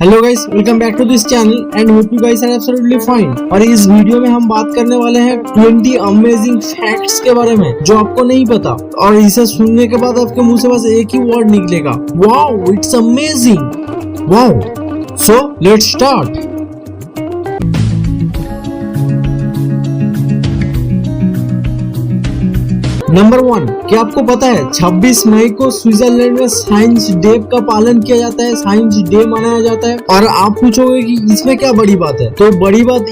Hello guys, welcome back to this channel and hope you guys are absolutely fine. और इस video में हम बात करने वाले हैं 20 अमेजिंग फैक्ट्स के बारे में जो आपको नहीं पता, और इसे सुनने के बाद आपके मुंह से बस एक ही वर्ड निकलेगा, wow, it's amazing, wow. So let's start. Number 1, क्या आपको पता है 26 मई को स्विट्जरलैंड में साइंस डे का पालन किया जाता है, साइंस डे मनाया जाता है। और आप पूछोगे कि इसमें क्या बड़ी बात है, तो बड़ी बात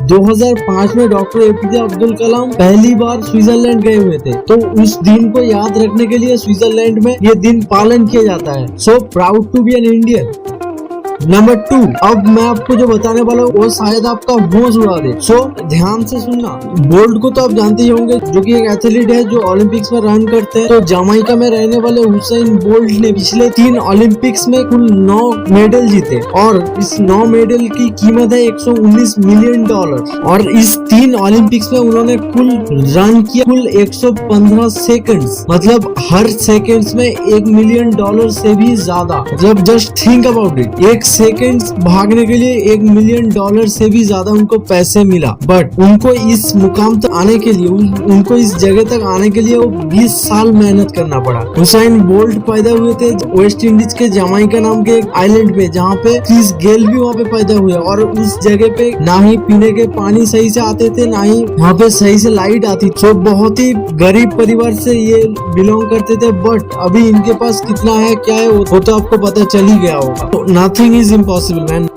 2005 में डॉक्टर एपीजे अब्दुल कलाम पहली बार स्विट्जरलैंड गए हुए थे, तो उस दिन को याद रखने के लिए स्विट्जरलैंड में ये दिन पालन किया जाता है। So proud to be an Indian. Number 2, अब मैं आपको जो बताने वाला हूँ वो शायद आपका होश उड़ा दे, सो ध्यान से सुनना। बोल्ट को तो आप जानते ही होंगे, जो कि एक एथलीट है जो ओलंपिक्स में रन करते हैं। तो जमाइका में रहने वाले हुसैन बोल्ट ने पिछले 3 ओलंपिक्स में कुल 9 मेडल जीते, और इस 9 मेडल की कीमत है $119 मिलियन। और इस 3 ओलंपिक्स में उन्होंने कुल रन किया कुल 115 सेकंड्स, मतलब हर सेकंड्स में $1 मिलियन से भी ज्यादा। मतलब जस्ट थिंक अबाउट इट, एक सेकंड्स भागने के लिए $1 मिलियन से भी ज्यादा उनको पैसे मिला। बट उनको इस मुकाम तक आने के लिए, उनको इस जगह तक आने के लिए वो 20 साल मेहनत करना पड़ा। हुसैन बोल्ट पैदा हुए थे वेस्ट इंडीज के जमाइका नाम के एक आइलैंड पे, जहाँ पे क्रिस गेल भी वहाँ पे पैदा हुए, और उस जगह पे ना ही पीने के पानी सही से आते थे, ना ही वहाँ पे सही से लाइट आती। तो बहुत ही गरीब परिवार से ये बिलोंग करते थे। बट अभी इनके पास कितना है, क्या है, वो तो आपको पता चल ही गया होगा। तो nothing is impossible man.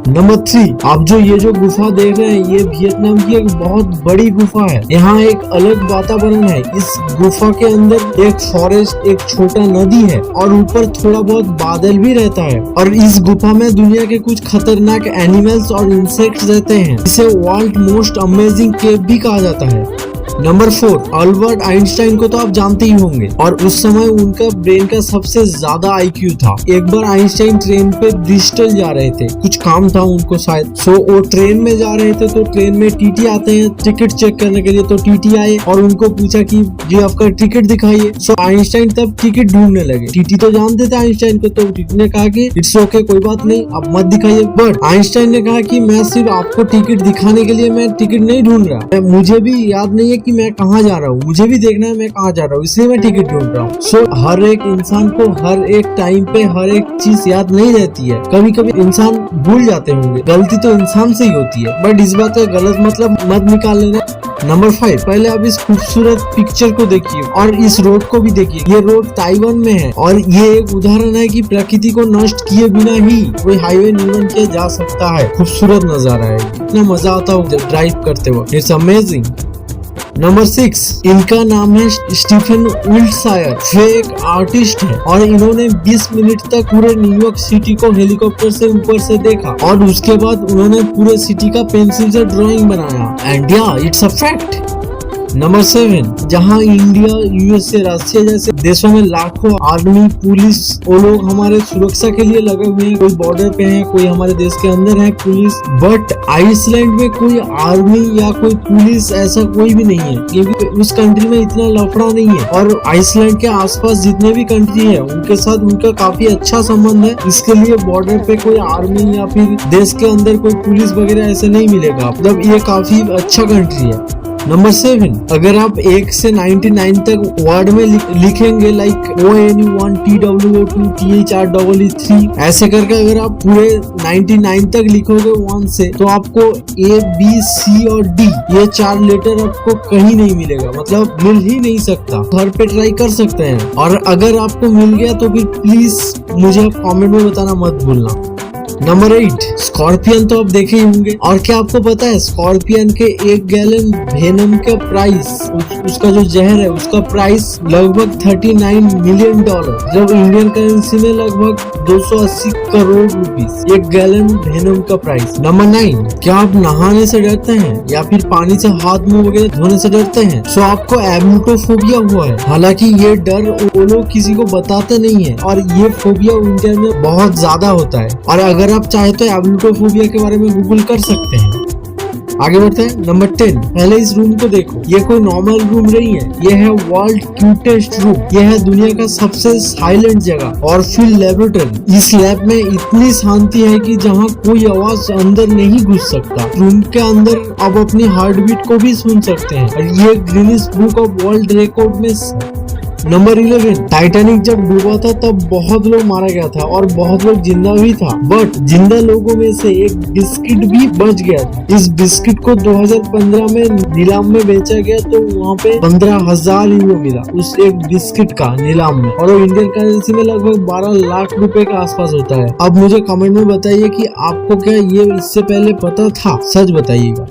Number 3, आप जो ये जो गुफा देख रहे हैं, ये वियतनाम की एक बहुत बड़ी गुफा है। यहाँ एक अलग वातावरण है। इस गुफा के अंदर एक फॉरेस्ट, एक छोटा नदी है, और ऊपर थोड़ा बहुत बादल भी रहता है। और इस गुफा में दुनिया के कुछ खतरनाक एनिमल्स और इंसेक्ट्स रहते हैं। इसे वर्ल्ड मोस्ट अमेजिंग केव भी कहा जाता है। नंबर 4, अल्बर्ट आइंस्टाइन को तो आप जानते ही होंगे, और उस समय उनका ब्रेन का सबसे ज्यादा IQ था। एक बार आइंस्टाइन ट्रेन पे ब्रिस्टल जा रहे थे, कुछ काम था उनको शायद। सो वो ट्रेन में जा रहे थे, तो ट्रेन में टीटी आते हैं टिकट चेक करने के लिए। तो टीटी आए और उनको पूछा कि जी आपका टिकट दिखाइए। सो आइंस्टाइन तब टिकट ढूंढने लगे। टीटी तो जानते थे आइंस्टाइन को, तो टीटी ने कहा कि इट्स ओके, कोई बात नहीं, आप मत दिखाइए। बट आइंस्टाइन ने कहा कि मैं सिर्फ आपको टिकट दिखाने के लिए मैं टिकट नहीं ढूंढ रहा, मुझे भी याद नहीं है कि मैं कहाँ जा रहा हूँ, मुझे भी देखना है मैं कहाँ जा रहा हूँ, इसलिए मैं टिकट ढूंढ रहा हूँ। सो हर एक इंसान को हर एक टाइम पे हर एक चीज याद नहीं रहती है। कभी कभी इंसान भूल जाते होंगे, गलती तो इंसान से ही होती है, बट इस बात का गलत मतलब मत निकाल लेना। नंबर 5, पहले आप इस खूबसूरत पिक्चर को देखिए और इस रोड को भी देखिए। ये रोड ताइवान में है, और ये एक उदाहरण है कि प्रकृति को नष्ट किए बिना ही कोई हाईवे निर्माण किया जा सकता है। खूबसूरत नजारा है, इतना मजा आता है ड्राइव करते वक्त, इट्स अमेजिंग। नंबर 6, इनका नाम है स्टीफन विल्टशायर। वे एक आर्टिस्ट है, और इन्होंने 20 मिनट तक पूरे न्यूयॉर्क सिटी को हेलीकॉप्टर से ऊपर से देखा, और उसके बाद उन्होंने पूरे सिटी का पेंसिल से ड्राइंग बनाया। एंड या इट्स अ फैक्ट। नंबर 7, जहाँ इंडिया, USA, रशिया जैसे देशों में लाखों आर्मी, पुलिस, वो लोग हमारे सुरक्षा के लिए लगे हुए हैं। कोई बॉर्डर पे है, कोई हमारे देश के अंदर है पुलिस। बट आइसलैंड में कोई आर्मी या कोई पुलिस ऐसा कोई भी नहीं है, क्योंकि उस कंट्री में इतना लफड़ा नहीं है। और आइसलैंड के आसपास जितने भी कंट्री है, उनके साथ उनका काफी अच्छा संबंध है। इसके लिए बॉर्डर पे कोई आर्मी या फिर देश के अंदर कोई पुलिस वगैरह ऐसे नहीं मिलेगा। मतलब ये काफी अच्छा कंट्री है। नंबर 7, अगर आप 1 से 99 तक वर्ड में लिखेंगे, लाइक ONU1 TWO2 THREE ऐसे करके अगर आप पूरे 99 तक लिखोगे 1 से, तो आपको A, B, C और D ये 4 लेटर आपको कहीं नहीं मिलेगा, मतलब मिल ही नहीं सकता। घर पे ट्राई कर सकते हैं, और अगर आपको मिल गया तो फिर प्लीज मुझे कमेंट में बताना मत भूलना। नंबर 8, स्कॉर्पियन तो आप देखे ही होंगे। और क्या आपको पता है स्कॉर्पियन के 1 गैलन वेनम का प्राइस, उसका जो जहर है उसका प्राइस लगभग $39 मिलियन, जब इंडियन करेंसी में लगभग 280 करोड़ रुपीस 1 गैलन वेनम का प्राइस। नंबर 9, क्या आप नहाने से डरते हैं या फिर पानी से हाथ मुंह वगैरह धोने से डरते हैं? सो आपको एब्लूटोफोबिया हुआ है। हालांकि ये डर वो लोग किसी को बताते नहीं है, और ये फोबिया इंडिया में बहुत ज्यादा होता है। और अगर आप चाहे तो एब्लूटोफोबिया के बारे में गूगल कर सकते हैं। आगे बढ़ते हैं नंबर 10। पहले इस रूम को देखो, ये कोई नॉर्मल रूम नहीं है, ये है वर्ल्ड क्यूटेस्ट रूम। ये है दुनिया का सबसे साइलेंट जगह और फिर लेबोरेटरी। इस लैब में इतनी शांति है कि जहाँ कोई आवाज अंदर नहीं घुस सकता। रूम के अंदर आप अपनी हार्ट बीट को भी सुन सकते हैं और ये Guinness book of world record में। नंबर 11। टाइटैनिक जब डूबा था तब बहुत लोग मारा गया था और बहुत लोग जिंदा भी था, बट जिंदा लोगों में से एक बिस्किट भी बच गया था। इस बिस्किट को 2015 में नीलाम में बेचा गया तो वहाँ पे 15,000 यूरो मिला उस एक बिस्किट का नीलाम में, और वो इंडियन करेंसी में लगभग 12 लाख रुपए के आसपास होता है। अब मुझे कमेंट में बताइए कि आपको क्या ये इससे पहले पता था, सच बताइएगा।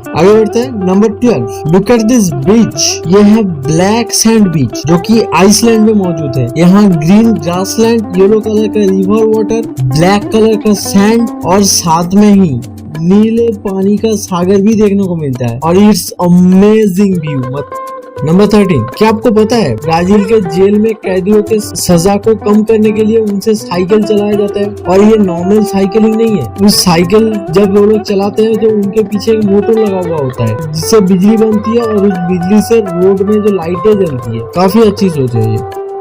आगे बढ़ते हैं नंबर 12। लुक एट दिस बीच, ये है ब्लैक सैंड बीच जो कि आइसलैंड में मौजूद है। यहाँ ग्रीन ग्रासलैंड, येलो कलर का रिवर वाटर, ब्लैक कलर का सैंड और साथ में ही नीले पानी का सागर भी देखने को मिलता है और इट्स अमेजिंग व्यू। नंबर 13। क्या आपको पता है ब्राजील के जेल में कैदियों के सजा को कम करने के लिए उनसे साइकिल चलाया जाता है, और ये नॉर्मल साइकिलिंग नहीं है। उस साइकिल जब वो लोग चलाते हैं तो उनके पीछे एक मोटर लगा हुआ होता है जिससे बिजली बनती है और उस बिजली से रोड में जो लाइटें जलती है। काफी अच्छी सोच है ये।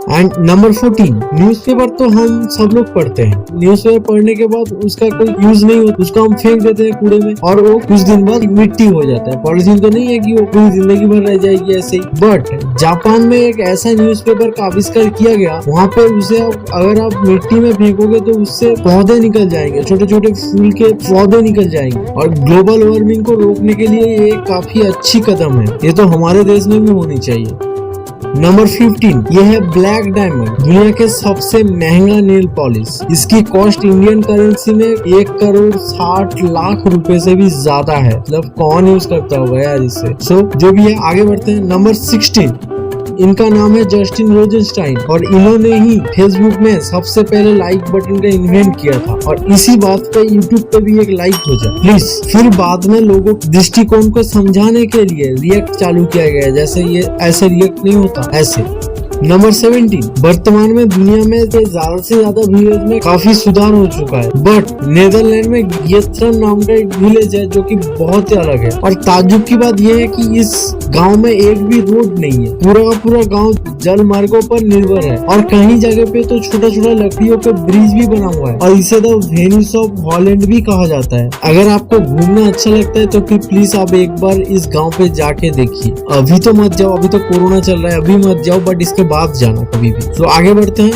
And number 14। न्यूज़पेपर तो हम सब लोग पढ़ते हैं। न्यूज़पेपर पढ़ने के बाद उसका कोई यूज नहीं होता, उसको हम फेंक देते हैं कूड़े में और वो कुछ दिन बाद मिट्टी हो जाता है। पॉलिथीन तो नहीं है कि वो पूरी जिंदगी भर रह जाएगी ऐसे ही। बट जापान में एक ऐसा न्यूज़पेपर का आविष्कार किया गया, वहाँ पे उसे अगर आप मिट्टी में फेंकोगे तो उससे पौधे निकल जाएंगे, छोटे छोटे फूल के पौधे निकल जाएंगे, और ग्लोबल वार्मिंग को रोकने के लिए ये काफी अच्छी कदम है। ये तो हमारे देश में भी होनी चाहिए। नंबर 15। ये है ब्लैक डायमंड, दुनिया के सबसे महंगा नेल पॉलिश। इसकी कॉस्ट इंडियन करेंसी में 1,60,00,000 रुपए से भी ज्यादा है। मतलब कौन यूज करता होगा यार इससे। जो भी है आगे बढ़ते हैं। नंबर 16। इनका नाम है जस्टिन रोजेनस्टाइन और इन्होंने ही फेसबुक में सबसे पहले लाइक बटन का इन्वेंट किया था, और इसी बात पे यूट्यूब पे भी एक लाइक हो जाए प्लीज। फिर बाद में लोगों के दृष्टिकोण को समझाने के लिए रिएक्ट चालू किया गया, जैसे ये ऐसे रिएक्ट नहीं होता ऐसे। नंबर 17। वर्तमान में दुनिया में ज्यादा से ज्यादा विलेज में काफी सुधार हो चुका है, बट नेदरलैंड में गियस्ट्रम नाम का एक विलेज है जो कि बहुत ही अलग है। और ताज्जुब की बात यह है कि इस गांव में एक भी रोड नहीं है, पूरा का पूरा गांव जल मार्गों पर निर्भर है, और कहीं जगह पे तो छोटा छोटा लकड़ियों का ब्रिज भी बना हुआ है, और इसे तो वेनिस ऑफ हॉलैंड भी कहा जाता है। अगर आपको घूमना अच्छा लगता है तो फिर प्लीज आप एक बार इस गाँव पे जाके देखिए। अभी तो मत जाओ, अभी तो कोरोना चल रहा है, अभी मत जाओ, बट इसके बाद जाना कभी भी। तो आगे बढ़ते हैं।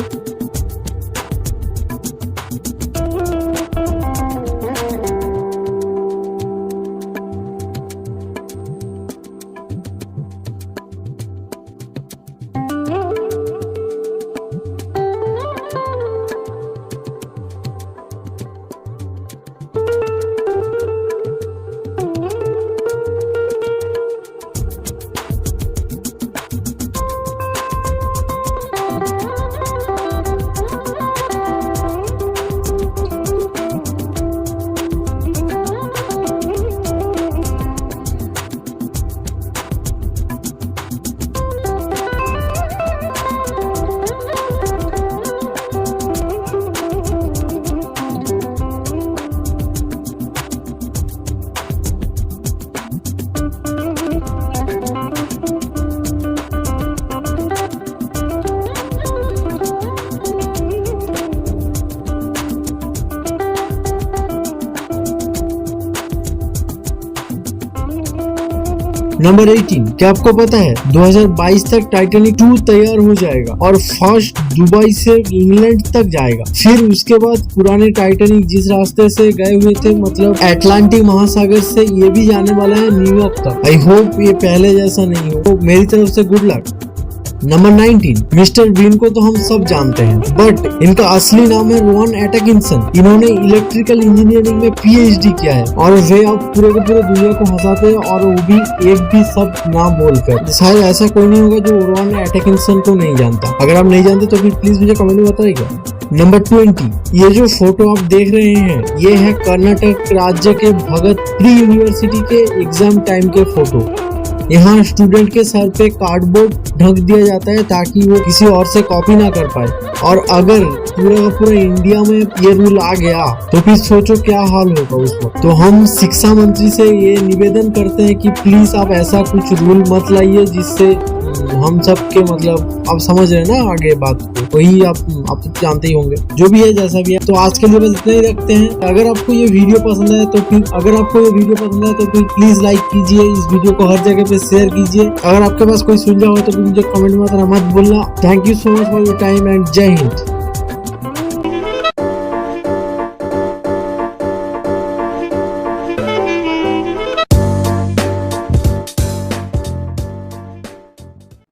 नंबर 18। क्या आपको पता है 2022 तक टाइटैनिक 2 तैयार हो जाएगा और फर्स्ट दुबई से इंग्लैंड तक जाएगा। फिर उसके बाद पुराने टाइटैनिक जिस रास्ते से गए हुए थे, मतलब अटलांटिक महासागर से, ये भी जाने वाला है न्यूयॉर्क तक। आई होप ये पहले जैसा नहीं हो। तो मेरी तरफ से good luck. Number 19। Mister Bean को तो हम सब जानते हैं, बट इनका असली नाम है रोवन एटकिंसन। इन्होंने इलेक्ट्रिकल इंजीनियरिंग में PhD किया है और वे अब पूरे के पूरे दुनिया को हंसाते हैं, और वो भी एक भी शब्द ना बोलकर। शायद ऐसा कोई नहीं होगा जो रोवन एटकिंसन को नहीं जानता। अगर आप नहीं जानते तो फिर प्लीज मुझे कमेंट में बताइएगा। नंबर 20। ये जो फोटो आप देख रहे हैं, ये है कर्नाटक राज्य के भगत प्री यूनिवर्सिटी के एग्जाम टाइम के फोटो। यहाँ स्टूडेंट के सर पे कार्डबोर्ड ढक दिया जाता है ताकि वो किसी और से कॉपी ना कर पाए। और अगर पूरा का पूरा इंडिया में ये रूल आ गया तो फिर सोचो क्या हाल होगा उस वक्त। तो हम शिक्षा मंत्री से ये निवेदन करते हैं कि प्लीज आप ऐसा कुछ रूल मत लाइए जिससे हम सब के मतलब आप समझ रहे हैं ना आगे बात को, वही आप जानते ही होंगे। जो भी है जैसा भी है, तो आज के लिए बस इतना ही रखते हैं। अगर आपको ये वीडियो पसंद आया तो फिर प्लीज लाइक कीजिए, इस वीडियो को हर जगह पे शेयर कीजिए। अगर आपके पास कोई सुझाव हो तो मुझे कमेंट में मत भूलना। Thank you so much for your time and जय हिंद।